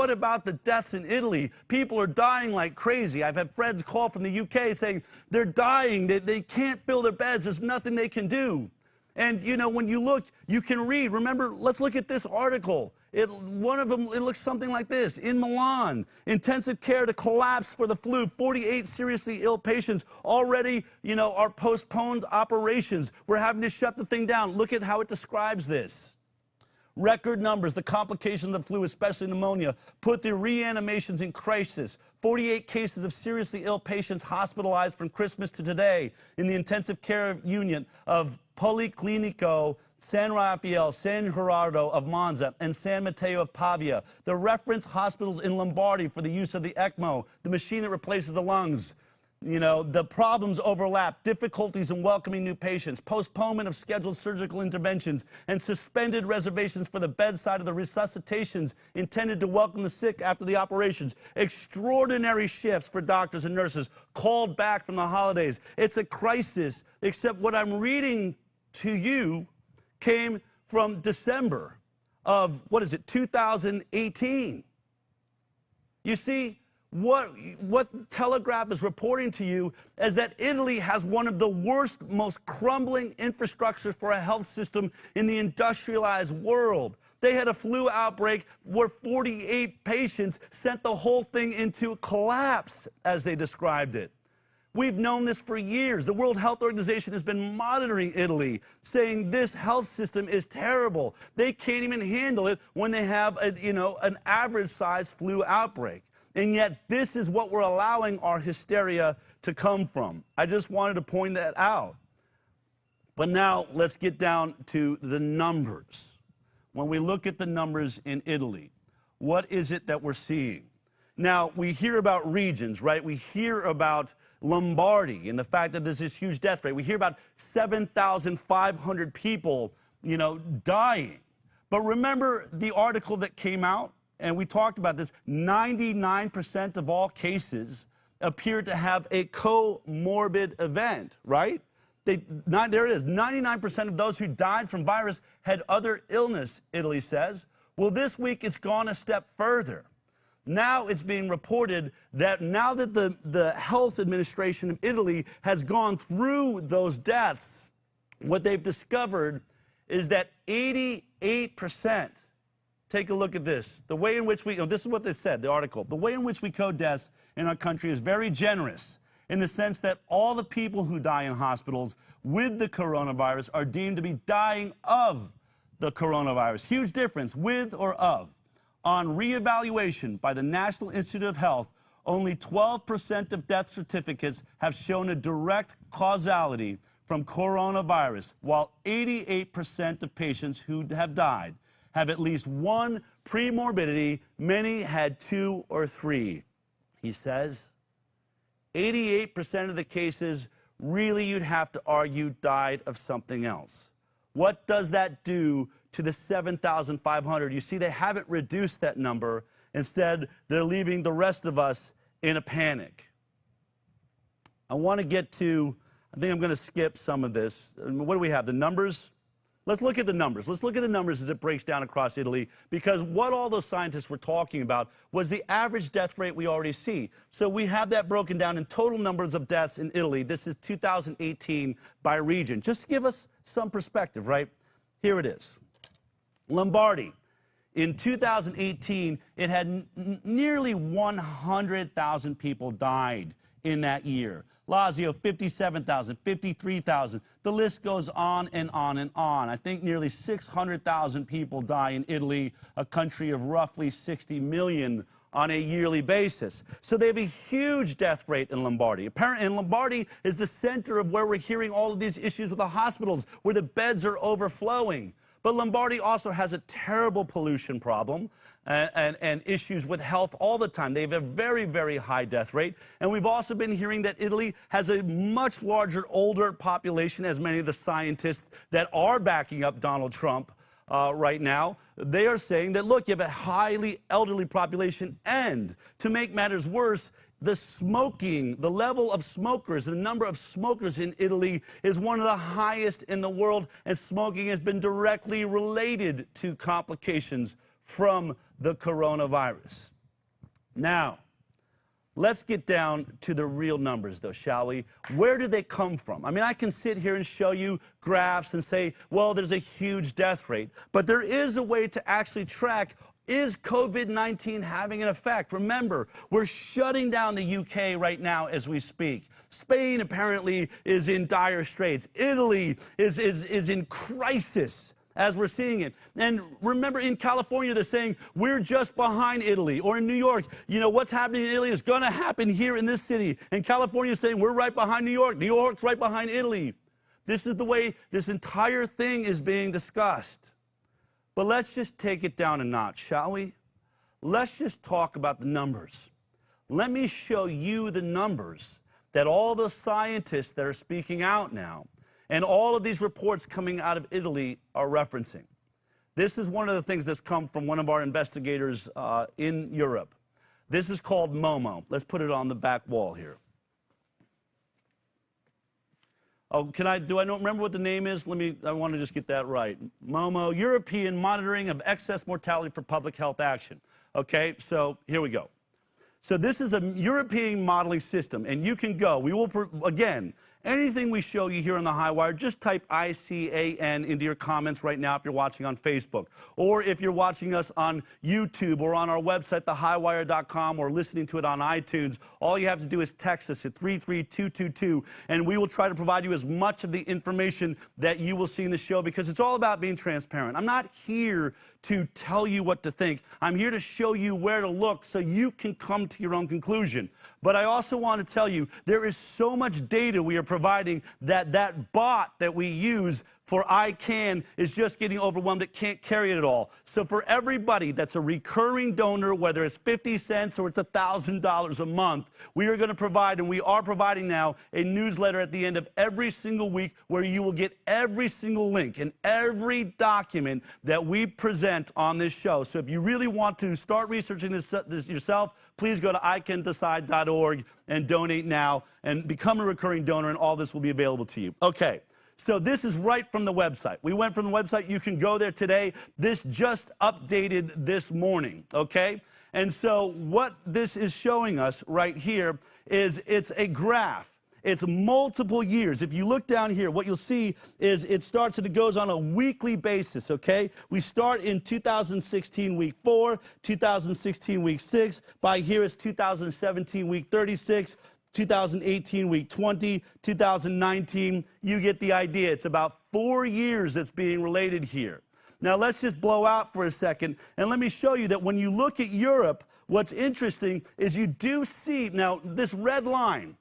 what about the deaths in Italy? People are dying like crazy. I've had friends call from the UK saying they're dying. They can't fill their beds. There's nothing they can do. And, you know, when you look, you can read. Remember, let's look at this article. One of them, it looks something like this. In Milan, intensive care to collapse for the flu. 48 seriously ill patients already, you know, are postponed operations. We're having to shut the thing down. Look at how it describes this. Record numbers, the complications of the flu, especially pneumonia, put the reanimations in crisis. 48 cases of seriously ill patients hospitalized from Christmas to today in the intensive care unit of Policlinico San Rafael, San Gerardo of Monza, and San Matteo of Pavia. The reference hospitals in Lombardy for the use of the ECMO, the machine that replaces the lungs. You know, the problems overlap, difficulties in welcoming new patients, postponement of scheduled surgical interventions, and suspended reservations for the bedside of the resuscitations intended to welcome the sick after the operations. Extraordinary shifts for doctors and nurses called back from the holidays. It's a crisis, except what I'm reading to you came from December of, 2018. You see, what Telegraph is reporting to you is that Italy has one of the worst, most crumbling infrastructures for a health system in the industrialized world. They had a flu outbreak where 48 patients sent the whole thing into collapse, as they described it. We've known this for years. The World Health Organization has been monitoring Italy, saying this health system is terrible. They can't even handle it when they have an average-sized flu outbreak. And yet, this is what we're allowing our hysteria to come from. I just wanted to point that out. But now, let's get down to the numbers. When we look at the numbers in Italy, what is it that we're seeing? Now, we hear about regions, right? We hear about Lombardy and the fact that there's this huge death rate. We hear about 7,500 people, dying. But remember the article that came out? And we talked about this, 99% of all cases appear to have a comorbid event, right? There it is. 99% of those who died from virus had other illness, Italy says. Well, this week it's gone a step further. Now it's being reported that now that the health administration of Italy has gone through those deaths, what they've discovered is that 88%, take a look at this. The way in which this is what they said, the article. The way in which we code deaths in our country is very generous in the sense that all the people who die in hospitals with the coronavirus are deemed to be dying of the coronavirus. Huge difference, with or of. On reevaluation by the National Institute of Health, only 12% of death certificates have shown a direct causality from coronavirus, while 88% of patients who have died have at least one premorbidity. Many had 2 or 3. He says 88% of the cases, really you'd have to argue, died of something else. What does that do to the 7,500? You see, they haven't reduced that number. Instead, they're leaving the rest of us in a panic. I want to get to, I think I'm going to skip some of this. What do we have? The numbers? Let's look at the numbers. Let's look at the numbers as it breaks down across Italy, because what all those scientists were talking about was the average death rate we already see. So we have that broken down in total numbers of deaths in Italy. This is 2018 by region, just to give us some perspective, right? Here it is. Lombardy. In 2018, it had nearly 100,000 people died in that year. Lazio, 57,000, 53,000. The list goes on and on and on. I think nearly 600,000 people die in Italy, a country of roughly 60 million on a yearly basis. So they have a huge death rate in Lombardy. Apparently, Lombardy is the center of where we're hearing all of these issues with the hospitals, where the beds are overflowing. But Lombardy also has a terrible pollution problem and issues with health all the time. They have a very, very high death rate. And we've also been hearing that Italy has a much larger, older population, as many of the scientists that are backing up Donald Trump right now, they are saying that, look, you have a highly elderly population, and to make matters worse, the smoking, the level of smokers, the number of smokers in Italy is one of the highest in the world, and smoking has been directly related to complications from the coronavirus. Now, let's get down to the real numbers, though, shall we? Where do they come from? I mean, I can sit here and show you graphs and say, well, there's a huge death rate. But there is a way to actually track, is COVID-19 having an effect? Remember, we're shutting down the UK right now as we speak. Spain apparently is in dire straits. Italy is in crisis as we're seeing it. And remember, in California, they're saying, we're just behind Italy. Or in New York, you know, what's happening in Italy is going to happen here in this city. And California is saying, we're right behind New York. New York's right behind Italy. This is the way this entire thing is being discussed. But let's just take it down a notch, shall we? Let's just talk about the numbers. Let me show you the numbers that all the scientists that are speaking out now and all of these reports coming out of Italy are referencing. This is one of the things that's come from one of our investigators in Europe. This is called Momo. Let's put it on the back wall here. Oh, do I don't remember what the name is? I want to just get that right. Momo, European Monitoring of Excess Mortality for Public Health Action. Okay, so here we go. So this is a European modeling system, and you can go. We will, again, anything we show you here on the High Wire, just type ICAN into your comments right now if you're watching on Facebook. Or if you're watching us on YouTube or on our website, thehighwire.com, or listening to it on iTunes, all you have to do is text us at 33222, and we will try to provide you as much of the information that you will see in the show, because it's all about being transparent. I'm not here to tell you what to think. I'm here to show you where to look so you can come to your own conclusion. But I also want to tell you, there is so much data we are providing that bot that we use for ICAN is just getting overwhelmed. It can't carry it at all. So for everybody that's a recurring donor, whether it's 50 cents or it's $1,000 a month, we are going to provide, and we are providing now, a newsletter at the end of every single week where you will get every single link and every document that we present on this show. So if you really want to start researching this yourself, please go to iCanDecide.org and donate now and become a recurring donor, and all this will be available to you. Okay. So this is right from the website. We went from the website. You can go there today. This just updated this morning, okay? And so what this is showing us right here is it's a graph. It's multiple years. If you look down here, what you'll see is it starts and it goes on a weekly basis, okay? We start in 2016, week 4, 2016, week 6. By here it's 2017, week 36. 2018, week 20, 2019, you get the idea. It's about 4 years that's being related here. Now let's just blow out for a second, and let me show you that when you look at Europe, what's interesting is you do see, now this red line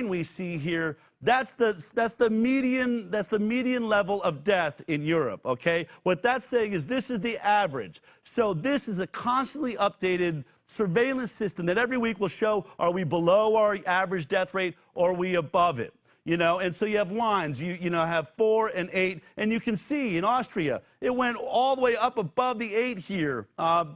we see here, that's the median level of death in Europe, okay? What that's saying is this is the average. So this is a constantly updated surveillance system that every week will show, are we below our average death rate or are we above it? You know, and so you have lines, you know, have 4 and 8, and you can see in Austria, it went all the way up above the 8 here.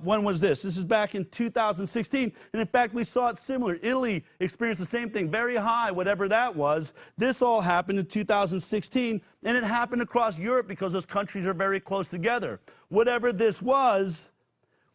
When was this? This is back in 2016, and in fact, we saw it similar. Italy experienced the same thing, very high, whatever that was. This all happened in 2016, and it happened across Europe because those countries are very close together. Whatever this was,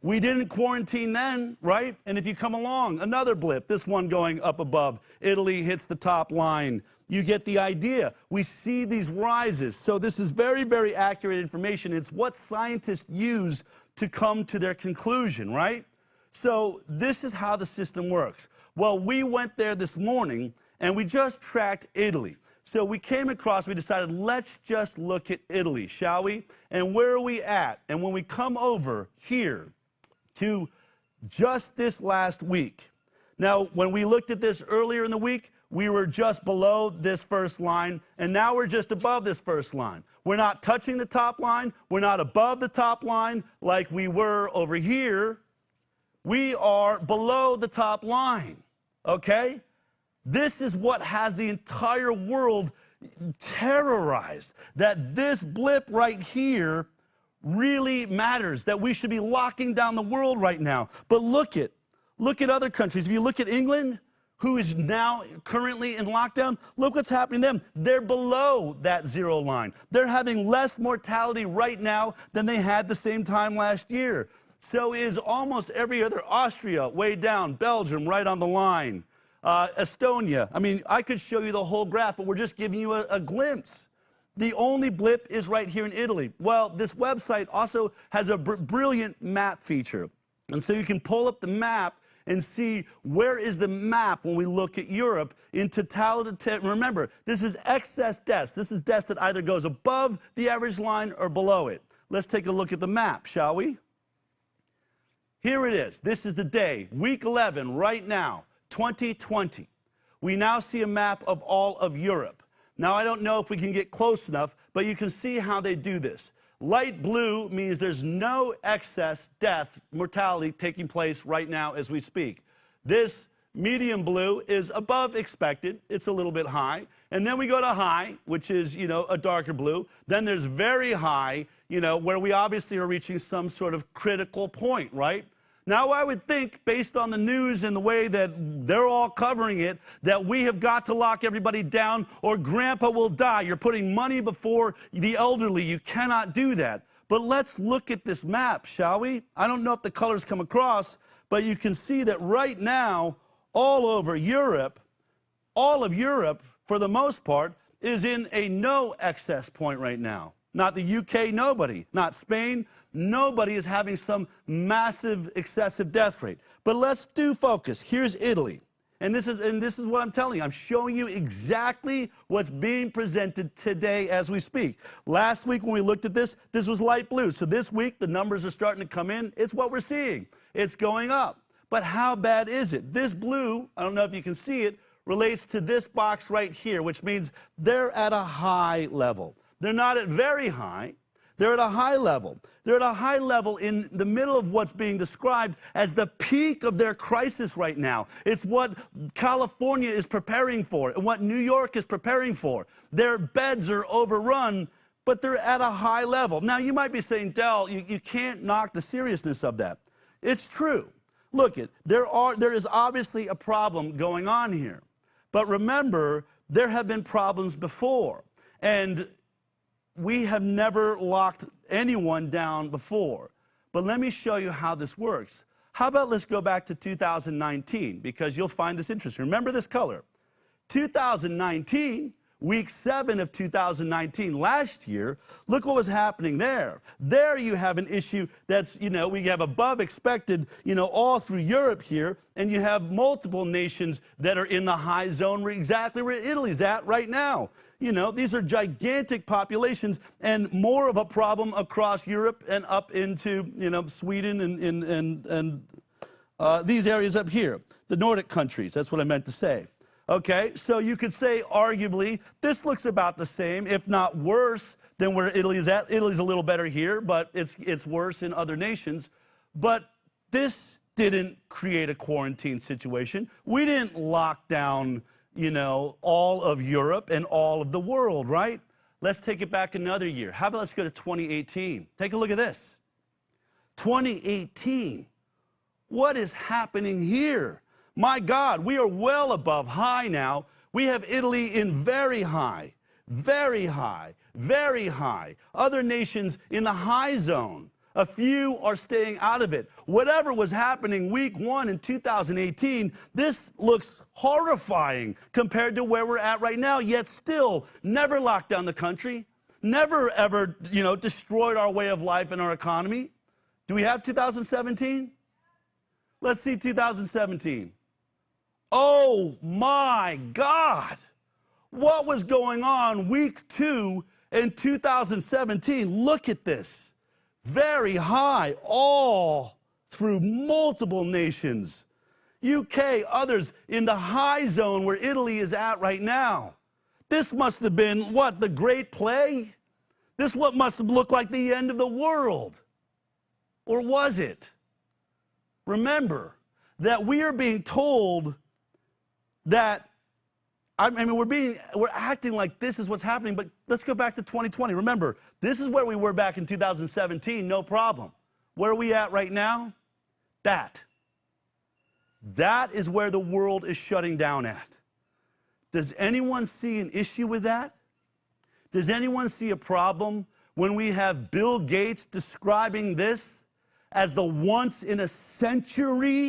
we didn't quarantine then, right? And if you come along, another blip, this one going up above. Italy hits the top line. You get the idea. We see these rises. So this is very, very accurate information. It's what scientists use to come to their conclusion, right? So this is how the system works. Well, we went there this morning, and we just tracked Italy. So we came across, we decided, let's just look at Italy, shall we? And where are we at? And when we come over here to just this last week. Now, when we looked at this earlier in the week, we were just below this first line, and now we're just above this first line. We're not touching the top line. We're not above the top line like we were over here. We are below the top line, okay? This is what has the entire world terrorized, that this blip right here really matters, that we should be locking down the world right now. But look at other countries. If you look at England, who is now currently in lockdown, look what's happening to them. They're below that 0 line. They're having less mortality right now than they had the same time last year. So is almost every other. Austria, way down. Belgium, right on the line. Estonia. I mean, I could show you the whole graph, but we're just giving you a glimpse. The only blip is right here in Italy. Well, this website also has a brilliant map feature. And so you can pull up the map and see where is the map when we look at Europe in totality. Remember, this is excess deaths. This is deaths that either goes above the average line or below it. Let's take a look at the map, shall we? Here it is. This is the day, week 11, right now, 2020. We now see a map of all of Europe. Now, I don't know if we can get close enough, but you can see how they do this. Light blue means there's no excess death, mortality taking place right now as we speak. This medium blue is above expected. It's a little bit high. And then we go to high, which is, a darker blue. Then there's very high, where we obviously are reaching some sort of critical point, right? Now, I would think, based on the news and the way that they're all covering it, that we have got to lock everybody down or grandpa will die. You're putting money before the elderly. You cannot do that. But let's look at this map, shall we? I don't know if the colors come across, but you can see that right now, all over Europe, all of Europe, for the most part, is in a no excess point right now. Not the UK, nobody. Not Spain, nobody is having some massive excessive death rate. But let's do focus. Here's Italy. And this is what I'm telling you. I'm showing you exactly what's being presented today as we speak. Last week when we looked at this was light blue. So this week the numbers are starting to come in. It's what we're seeing. It's going up. But how bad is it? This blue, I don't know if you can see it, relates to this box right here, which means they're at a high level. They're not at very high. They're at a high level. They're at a high level in the middle of what's being described as the peak of their crisis right now. It's what California is preparing for and what New York is preparing for. Their beds are overrun, but they're at a high level. Now, you might be saying, Del, you can't knock the seriousness of that. It's true. Look, there is obviously a problem going on here. But remember, there have been problems before. And we have never locked anyone down before. But let me show you how this works. How about let's go back to 2019, because you'll find this interesting. Remember this color. 2019, week 7 of 2019, last year, look what was happening there. There you have an issue that's, we have above expected, all through Europe here, and you have multiple nations that are in the high zone, exactly where Italy's at right now. These are gigantic populations and more of a problem across Europe and up into, Sweden and these areas up here, the Nordic countries. That's what I meant to say. Okay, so you could say, arguably, this looks about the same, if not worse, than where Italy is at. Italy's a little better here, but it's worse in other nations. But this didn't create a quarantine situation. We didn't lock down, all of Europe and all of the world, right? Let's take it back another year. How about let's go to 2018? Take a look at this. 2018. What is happening here? My God, we are well above high now. We have Italy in very high, very high, very high. Other nations in the high zone. A few are staying out of it. Whatever was happening week 1 in 2018, this looks horrifying compared to where we're at right now, yet still never locked down the country, never ever, destroyed our way of life and our economy. Do we have 2017? Let's see 2017. Oh my God! What was going on week 2 in 2017? Look at this. Very high, all through multiple nations. UK, others in the high zone where Italy is at right now. This must have been, what, the Great Plague? This what must have looked like the end of the world. Or was it? Remember that we are being told that, we're acting like this is what's happening, but let's go back to 2020. Remember, this is where we were back in 2017, no problem. Where are we at right now? That is where the world is shutting down at. Does anyone see an issue with that? Does anyone see a problem when we have Bill Gates describing this as the once in a century